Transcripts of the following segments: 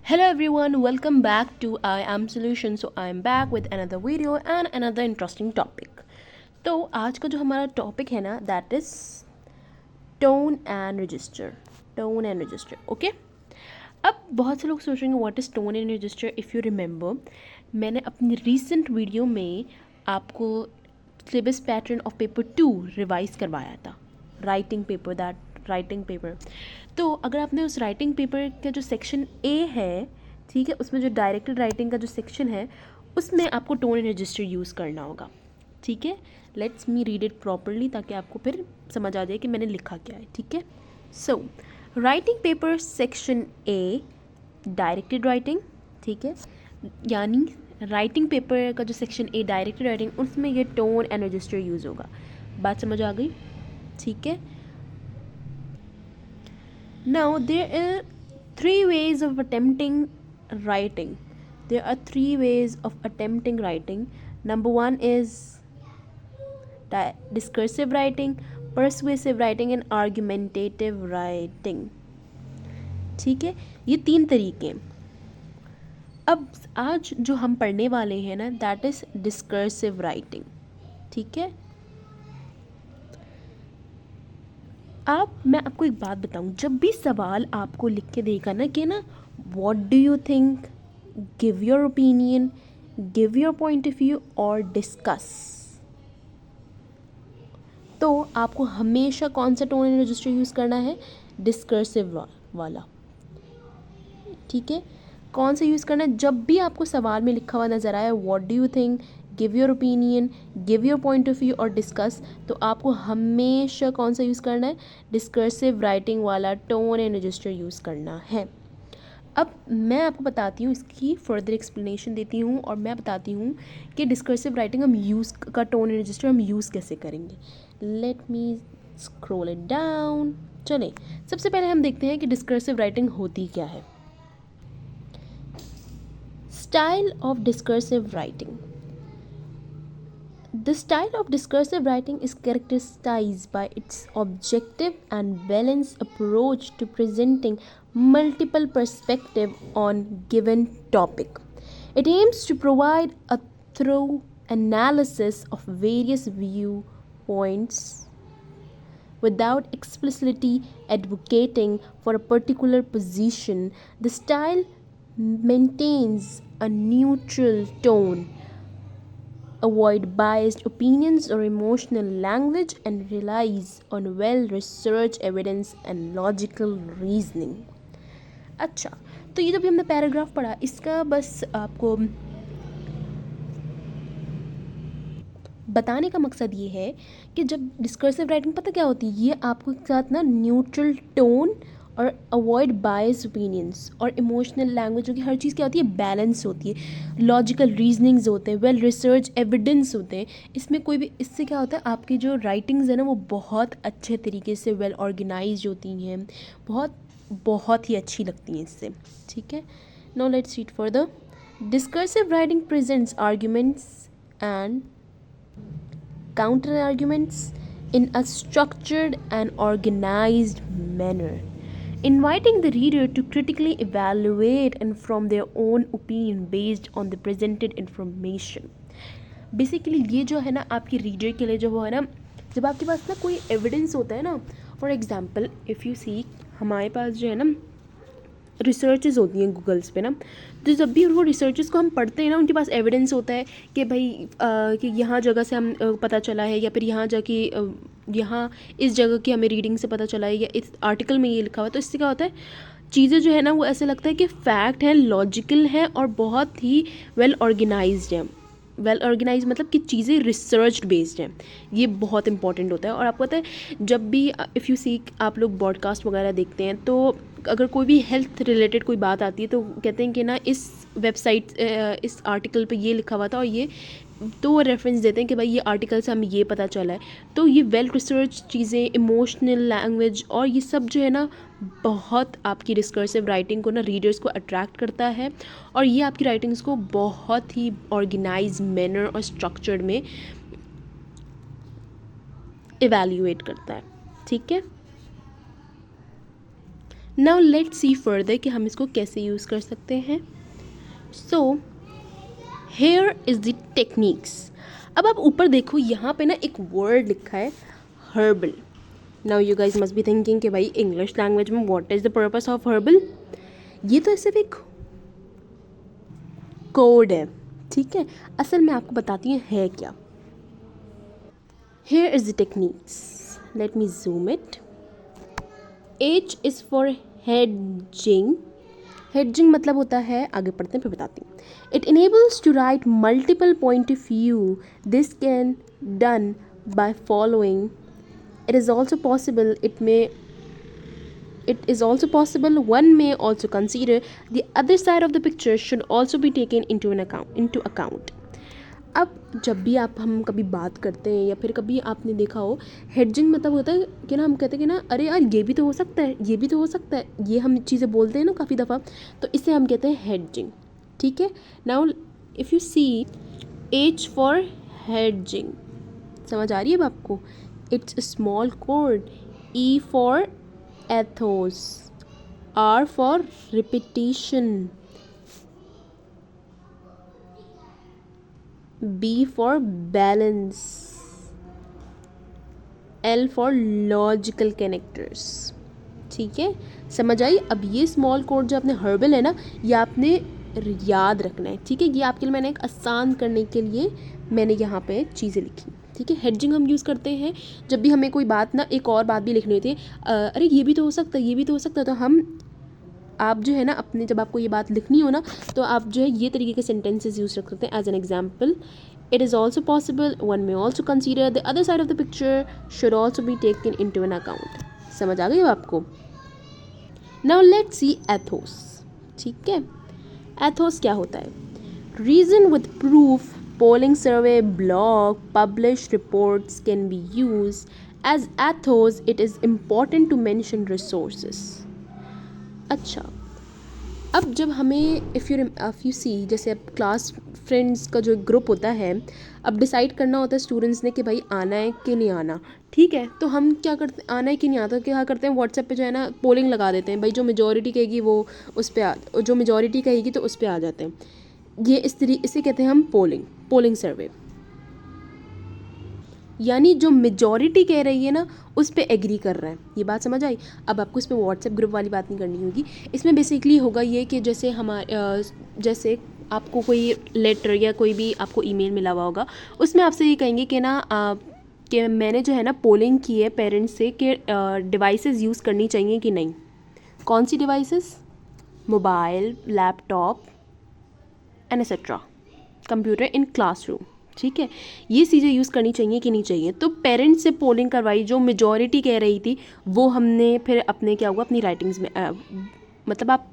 Hello everyone, welcome back to I Am Solution. So I am back with another video and another interesting topic. तो आज का जो हमारा topic है ना that is tone and register. Tone and register, okay. अब बहुत से लोग सोच रहे हैं what is tone and register. If you remember, मैंने अपनी रीसेंट वीडियो में आपको syllabus pattern of paper 2 revise करवाया था. Writing paper. तो अगर आपने उस राइटिंग पेपर का जो सेक्शन ए है, ठीक है, उसमें जो डायरेक्टेड राइटिंग का जो सेक्शन है उसमें आपको टोन एंड रजिस्टर यूज़ करना होगा. ठीक है, let's me read it properly ताकि आपको फिर समझ आ जाए कि मैंने लिखा क्या है. ठीक है. So writing paper section A directed writing. ठीक है, यानी राइटिंग पेपर का जो सेक्शन ए डायरेक्टेड राइटिंग उसमें ये टोन एंड रजिस्टर यूज़ होगा. बात समझ आ गई? ठीक है. Now there are three ways of attempting writing. There are three ways of attempting writing. Number one is discursive writing, persuasive writing and argumentative writing. ठीक है, ये तीन तरीके हैं. अब आज जो हम पढ़ने वाले हैं ना दैट इज़ डिस्कर्सिव राइटिंग. ठीक है. मैं आपको एक बात बताऊं, जब भी सवाल आपको लिख के देगा ना कि ना what do you think, give your opinion, give your point of view और डिस्कस, तो आपको हमेशा कौन सा टोन एंड रजिस्टर यूज़ करना है? डिस्कर्सिव वाला. ठीक है. कौन सा यूज़ करना है? जब भी आपको सवाल में लिखा हुआ नज़र आए what do you think, give your opinion, give your point of view और डिस्कस, तो आपको हमेशा कौन सा यूज़ करना है? डिस्कर्सिव राइटिंग वाला टोन एंड रजिस्टर यूज़ करना है. अब मैं आपको बताती हूँ, इसकी फर्दर एक्सप्लेनेशन देती हूँ और मैं बताती हूँ कि डिस्कर्सिव राइटिंग हम यूज़ का टोन एंड रजिस्टर हम यूज़ कैसे करेंगे. Let me scroll it down. चलें, सबसे पहले हम देखते हैं कि डिस्कर्सिव राइटिंग होती क्या है. Style of discursive writing. The style of discursive writing is characterized by its objective and balanced approach to presenting multiple perspectives on given topic. It aims to provide a thorough analysis of various viewpoints without explicitly advocating for a particular position. The style maintains a neutral tone, avoid biased opinions or emotional language, and relies on well-researched evidence and logical reasoning. अच्छा, तो ये जब भी हमने paragraph पढ़ा, इसका बस आपको बताने का मकसद ये है कि जब डिस्कर्सिव राइटिंग पता क्या होती है, ये आपको साथ ना न्यूट्रल टोन और अवॉइड बायस ओपिनियंस और इमोशनल लैंग्वेज, जो कि हर चीज़ क्या होती है, बैलेंस होती है, लॉजिकल रीजनिंग्स होते हैं, वेल रिसर्च एविडेंस होते हैं. इसमें कोई भी, इससे क्या होता है, आपकी जो राइटिंग्स है ना वो बहुत अच्छे तरीके से वेल ऑर्गेनाइज होती हैं, बहुत ही अच्छी लगती हैं इससे. ठीक है. Now let's read further. Discursive writing presents arguments and counter arguments in a structured and organized manner, inviting the reader to critically evaluate and form their own opinion based on the presented information. Basically ये जो है ना आपकी reader के लिए जो वो है ना, जब आपके पास ना कोई एविडेंस होता है ना, फॉर एग्जांपल इफ़ यू सी, हमारे पास जो है ना रिसर्चेस होती हैं गूगल्स पे ना, तो जब भी वो रिसर्चेस को हम पढ़ते हैं ना, उनके पास एविडेंस होता है कि भाई कि यहाँ जगह से हम पता चला है, या फिर यहाँ जाके यहाँ इस जगह की हमें रीडिंग से पता चला है, या इस आर्टिकल में ये लिखा हुआ है. तो इससे क्या होता है, चीज़ें जो है ना वो ऐसे लगता है कि फैक्ट है, लॉजिकल है और बहुत ही वेल ऑर्गेनाइज्ड है. वेल ऑर्गेनाइज मतलब कि चीज़ें रिसर्च बेस्ड हैं. ये बहुत इंपॉर्टेंट होता है. और आपको पता है जब भी इफ़ यू सी, आप लोग पॉडकास्ट वगैरह देखते हैं, तो अगर कोई भी हेल्थ रिलेटेड कोई बात आती है तो कहते हैं कि ना इस वेबसाइट इस आर्टिकल पे ये लिखा हुआ था और ये, तो वो रेफरेंस देते हैं कि भाई ये आर्टिकल से हमें ये पता चला है. तो ये वेल रिसर्च चीज़ें, इमोशनल लैंग्वेज और ये सब जो है ना बहुत आपकी डिस्कर्सिव राइटिंग को ना रीडर्स को अट्रैक्ट करता है, और ये आपकी राइटिंग्स को बहुत ही ऑर्गेनाइज मैनर और स्ट्रक्चर्ड में इवैल्यूएट करता है. ठीक है. नाउ लेट्स सी फर्दर कि हम इसको कैसे यूज़ कर सकते हैं. So here is the techniques. अब आप ऊपर देखो, यहाँ पे ना एक वर्ड लिखा है herbal. Now you guys must be thinking कि भाई इंग्लिश लैंग्वेज में what is the purpose of herbal. ये तो सिर्फ एक कोड है, ठीक है. असल में आपको बताती हूँ है क्या. Here is the techniques. Let me zoom it. H is for hedging. Hedging मतलब होता है, आगे पढ़ते हैं फिर बताती हूँ. It enables to write multiple point of view. This can done by following. It is also possible, one may also consider the other side of the picture should also be taken into account. अब जब भी हम कभी बात करते हैं या फिर कभी आपने देखा हो, हेडजिंग मतलब होता है कि ना हम कहते हैं कि ना अरे यार ये भी तो हो सकता है, ये भी तो हो सकता है, ये हम चीज़ें बोलते हैं ना काफ़ी दफ़ा, तो इसे हम कहते हैं हेडजिंग. ठीक है. Now if you see H for hedging, समझ आ रही है अब आपको. It's a small chord. E for ethos. R for repetition. B for balance. L for logical connectors. ठीक है, समझ आई. अब ये स्मॉल कोड जो आपने हर्बल है ना, ये आपने याद रखना है. ठीक है, ये आपके लिए मैंने एक आसान करने के लिए मैंने यहाँ पे चीज़ें लिखी. ठीक है. हेडजिंग हम यूज़ करते हैं जब भी हमें कोई बात ना, एक और बात भी लिखनी होती है. अरे ये भी तो हो सकता है, ये भी तो हो सकता है, तो आप जो है ना अपने, जब आपको ये बात लिखनी हो ना, तो आप जो है ये तरीके के सेंटेंसेस यूज़ रख सकते हैं. As an example, it is also possible, one may also consider, the other side of the picture should also be taken into an account. समझ आ गई आपको. Now let's see ethos. ठीक है. Ethos क्या होता है. Reason with proof, polling survey, blog, published reports can be used as ethos. It is important to mention resources. अच्छा, अब जब हमें इफ़ यू सी, जैसे अब क्लास फ्रेंड्स का जो ग्रुप होता है, अब डिसाइड करना होता है स्टूडेंट्स ने कि भाई आना है कि नहीं आना. ठीक है, तो हम क्या करते हैं, आना है कि नहीं आता, क्या करते हैं, व्हाट्सएप पे जो है ना पोलिंग लगा देते हैं. भाई जो मेजॉरिटी कहेगी वो उस पर जो मेजॉरिटी कहेगी तो उस पर आ जाते हैं. ये इसे कहते हैं हम पोलिंग सर्वे. यानी जो मेजॉरिटी कह रही है ना उस पे एग्री कर रहा है. ये बात समझ आई. अब आपको इसमें व्हाट्सएप ग्रुप वाली बात नहीं करनी होगी. इसमें बेसिकली होगा ये कि जैसे जैसे आपको कोई लेटर या कोई भी आपको ईमेल मिला हुआ होगा, उसमें आपसे ये कहेंगे कि ना कि मैंने जो है ना पोलिंग की है पेरेंट्स से कि डिवाइसेस यूज़ करनी चाहिए कि नहीं. कौन सी devices. Mobile, laptop and etcetera, computer in classroom. ठीक है, ये चीज़ें यूज़ करनी चाहिए कि नहीं चाहिए. तो पेरेंट्स से पोलिंग करवाई, जो मेजॉरिटी कह रही थी वो हमने फिर अपने क्या हुआ अपनी राइटिंग्स में मतलब आप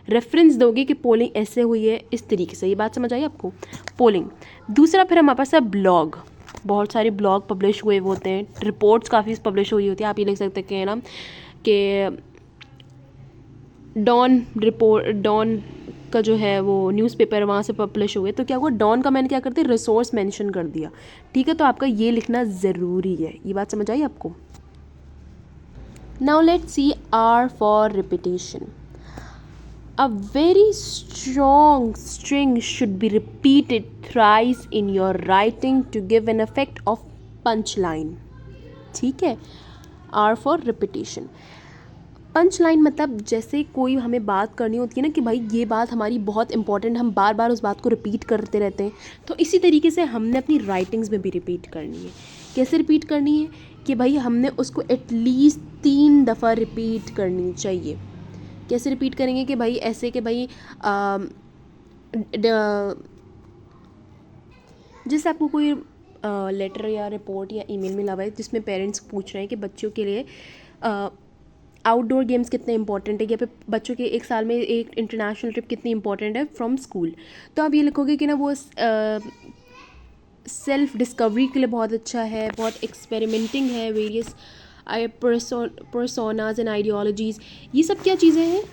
रेफरेंस दोगे कि पोलिंग ऐसे हुई है इस तरीके से. ये बात समझ आई आपको. पोलिंग. दूसरा फिर हमारे पास है ब्लॉग. बहुत सारे ब्लॉग पब्लिश हुए होते हैं, रिपोर्ट्स काफ़ी पब्लिश हुई होती है. आप ये लिख सकते हैं ना कि डॉन का जो है वो न्यूज़पेपर वहाँ से पब्लिश हुए, तो क्या हुआ, डॉन का मैंने क्या करते रिसोर्स मेंशन कर दिया. ठीक है, तो आपका ये लिखना ज़रूरी है. ये बात समझ आई आपको. Now let's see R for repetition. A very strong string should be repeated thrice in your writing to give an effect of punchline. ठीक है. R for repetition. Punch line मतलब जैसे कोई हमें बात करनी होती है ना कि भाई ये बात हमारी बहुत इंपॉर्टेंट, हम बार बार उस बात को रिपीट करते रहते हैं, तो इसी तरीके से हमने अपनी राइटिंग्स में भी रिपीट करनी है. कैसे रिपीट करनी है कि भाई हमने उसको एटलीस्ट 3 दफ़ा रिपीट करनी चाहिए. कैसे रिपीट करेंगे कि भाई ऐसे कि भाई जैसे आपको कोई लेटर या रिपोर्ट या ईमेल मिला हुआ है जिसमें पेरेंट्स पूछ रहे हैं कि बच्चों के लिए आउटडोर गेम्स कितने इंपॉर्टेंट है, या फिर बच्चों के एक साल में एक इंटरनेशनल ट्रिप कितनी इंपॉर्टेंट है फ्रॉम स्कूल. तो आप ये लिखोगे कि ना वो सेल्फ डिस्कवरी के लिए बहुत अच्छा है, बहुत एक्सपेरिमेंटिंग है, वेरियस पर्सोनाज एंड आइडियोलॉजीज़. ये सब क्या चीज़ें हैं.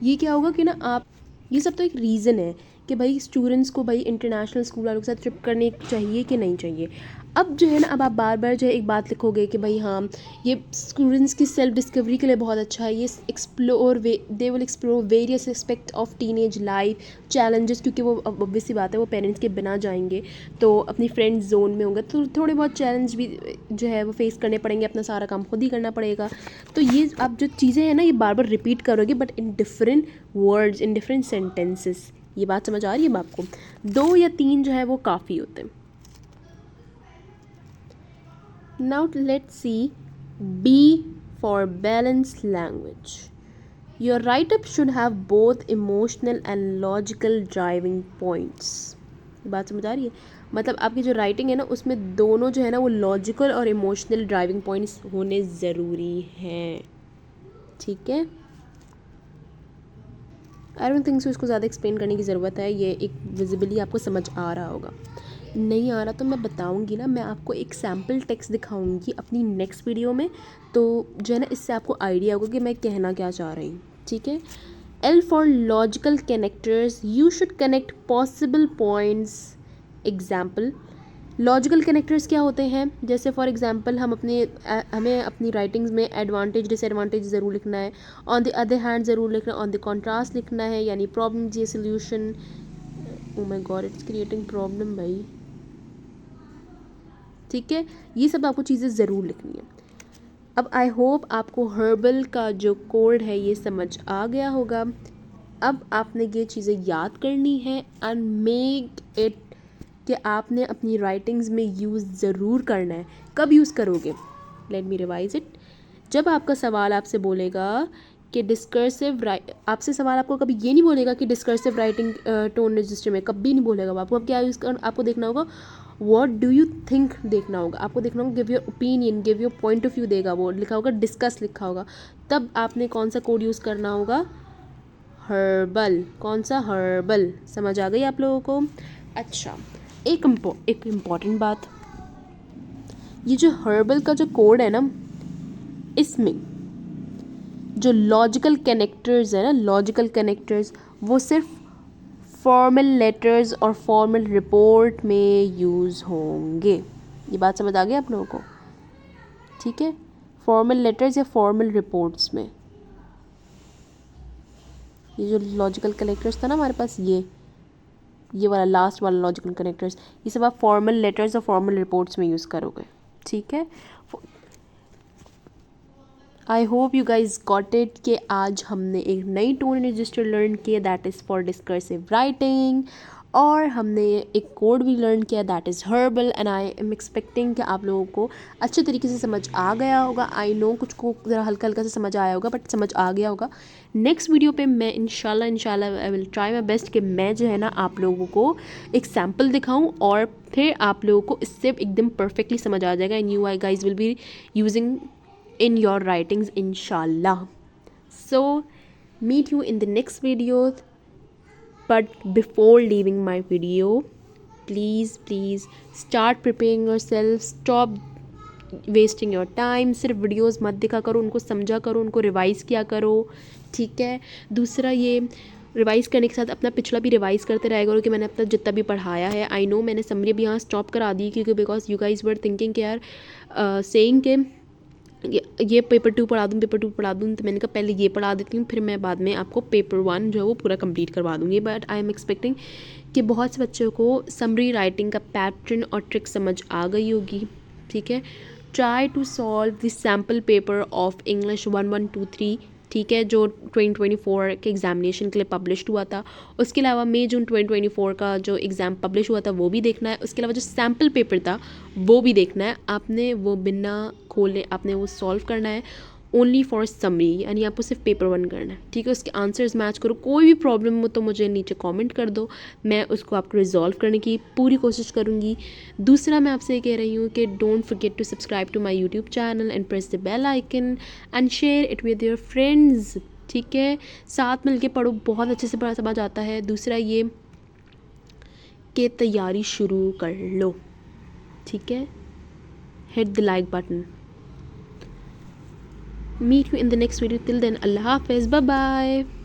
ये क्या होगा कि ना आप, ये सब तो एक रीज़न है कि भाई स्टूडेंट्स को भाई इंटरनेशनल स्कूल वालों के साथ ट्रिप करनी चाहिए कि नहीं चाहिए. अब जो है ना, अब आप बार बार जो है एक बात लिखोगे कि भाई हाँ ये स्टूडेंट्स की सेल्फ डिस्कवरी के लिए बहुत अच्छा है, ये they will explore various aspect of teenage life challenges, क्योंकि वो ऑब्वियस सी बात है वो पेरेंट्स के बिना जाएंगे तो अपनी फ्रेंड जोन में होंगे, तो थोड़े बहुत चैलेंज भी जो है वो फेस करने पड़ेंगे, अपना सारा काम खुद ही करना पड़ेगा। तो ये आप जो चीज़ें हैं ना ये बार बार रिपीट करोगे, but in different words, in different sentences. ये बात समझ आ रही है आपको? 2 या 3 जो है वो काफ़ी होते हैं। Now let's see B for balanced language. Your write-up should have both emotional and logical driving points. ये बात समझ आ रही है? मतलब आपकी जो राइटिंग है ना उसमें दोनों जो है ना वो लॉजिकल और इमोशनल ड्राइविंग पॉइंट्स होने ज़रूरी हैं, ठीक है? आई डोंट थिंक सो इसको ज़्यादा एक्सप्लेन करने की ज़रूरत है, ये एक विजिबली आपको समझ आ रहा होगा। नहीं आ रहा तो मैं बताऊंगी ना, मैं आपको एक सैम्पल टेक्स्ट दिखाऊंगी अपनी नेक्स्ट वीडियो में, तो जो है ना इससे आपको आइडिया होगा कि मैं कहना क्या चाह रही हूँ, ठीक है? L for logical connectors, you should connect possible points. Example, logical connectors क्या होते हैं? जैसे फॉर एग्जांपल हमें अपनी राइटिंग्स में एडवांटेज डिसएडवांटेज ज़रूर लिखना है, ऑन द अदर हैंड ज़रूर लिखना है, ऑन द कॉन्ट्रास्ट लिखना है, यानी प्रॉब्लम ये solution. Oh my God, it's creating problem भाई, ठीक है? ये सब आपको चीज़ें ज़रूर लिखनी है। अब आई होप आपको हर्बल का जो कोड है ये समझ आ गया होगा। अब आपने ये चीज़ें याद करनी है एंड मेक इट कि आपने अपनी राइटिंग्स में यूज़ ज़रूर करना है। कब यूज़ करोगे? Let me revise it. जब आपका सवाल आपसे बोलेगा कि आपसे सवाल आपको कभी ये नहीं बोलेगा कि डिस्कर्सिव राइटिंग टोन रजिस्टर में, कभी नहीं बोलेगा वो आपको। अब क्या यूज़ कर आपको देखना होगा, व्हाट डू यू थिंक देखना होगा आपको, देखना होगा give your opinion, give your point of view देगा वो, लिखा होगा डिस्कस लिखा होगा। तब आपने कौन सा कोड यूज़ करना होगा? हर्बल। कौन सा? हर्बल। समझ आ गई आप लोगों को? अच्छा, एक इम्पॉर्टेंट बात, ये जो हर्बल का जो कोड है ना, इसमें जो लॉजिकल कनेक्टर्स है ना, लॉजिकल कनेक्टर्स वो सिर्फ फॉर्मल लेटर्स और फॉर्मल रिपोर्ट में यूज़ होंगे। ये बात समझ आ गई आप लोगों को? ठीक है, फॉर्मल लेटर्स या फॉर्मल रिपोर्ट्स में। ये जो लॉजिकल कनेक्टर्स था ना हमारे पास, ये वाला लास्ट वाला लॉजिकल कनेक्टर्स, ये सब आप फॉर्मल लेटर्स और फॉर्मल रिपोर्ट्स में यूज़ करोगे, ठीक है? I hope you guys got it कि आज हमने एक नई टोन रजिस्टर लर्न किया, that is for discursive writing, और हमने एक कोड भी लर्न किया that is herbal. And I am expecting कि आप लोगों को अच्छे तरीके से समझ आ गया होगा। आई नो कुछ को ज़रा हल्का हल्का से समझ आया होगा, बट समझ आ गया होगा। नेक्स्ट वीडियो पे मैं इंशाल्लाह I will try my best कि मैं जो है ना आप लोगों को एक सैम्पल दिखाऊं, और फिर आप लोगों को इससे एकदम परफेक्टली समझ आ जाएगा, and you I guys will be using in your writings inshallah. So meet you in the next video, but before leaving my video, please start preparing yourself, stop wasting your time। सिर्फ videos मत देखा करो, उनको समझा करो, उनको revise किया करो, ठीक है? दूसरा, ये रिवाइज़ करने के साथ अपना पिछला भी रिवाइज़ करते रहा करो कि मैंने अपना जितना भी पढ़ाया है। आई नो मैंने समरी भी यहाँ स्टॉप करा दी, क्योंकि because you guys were thinking कि यार सेइंग के ये पेपर 2 पढ़ा दूँ, पेपर 2 पढ़ा दूँ, तो मैंने कहा पहले ये पढ़ा देती हूँ, फिर मैं बाद में आपको पेपर 1 जो है वो पूरा कंप्लीट करवा दूँगी। बट आई एम एक्सपेक्टिंग कि बहुत से बच्चों को समरी राइटिंग का पैटर्न और ट्रिक समझ आ गई होगी, ठीक है? Try to solve this sample paper of English 1123, ठीक है, जो 2024 के एग्जामिनेशन के लिए पब्लिश हुआ था। उसके अलावा मई जून 2024 का जो एग्ज़ाम पब्लिश हुआ था वो भी देखना है। उसके अलावा जो सैम्पल पेपर था वो भी देखना है। आपने वो बिना खोले आपने वो सॉल्व करना है, ओनली फॉर समरी, यानी आपको सिर्फ पेपर 1 करना है, ठीक है? उसके आंसर्स मैच करो। कोई भी प्रॉब्लम हो तो मुझे नीचे कमेंट कर दो, मैं उसको आपको रिजॉल्व करने की पूरी कोशिश करूँगी। दूसरा, मैं आपसे ये कह रही हूँ कि don't forget to subscribe to my YouTube channel and press the bell icon and share it with your friends, ठीक है? साथ मिल के पढ़ो, बहुत अच्छे से पढ़ा समझ आता है। दूसरा ये कि तैयारी शुरू कर लो, ठीक है? Hit the like button. Meet you in the next video. Till then, Allah Hafiz. Bye bye.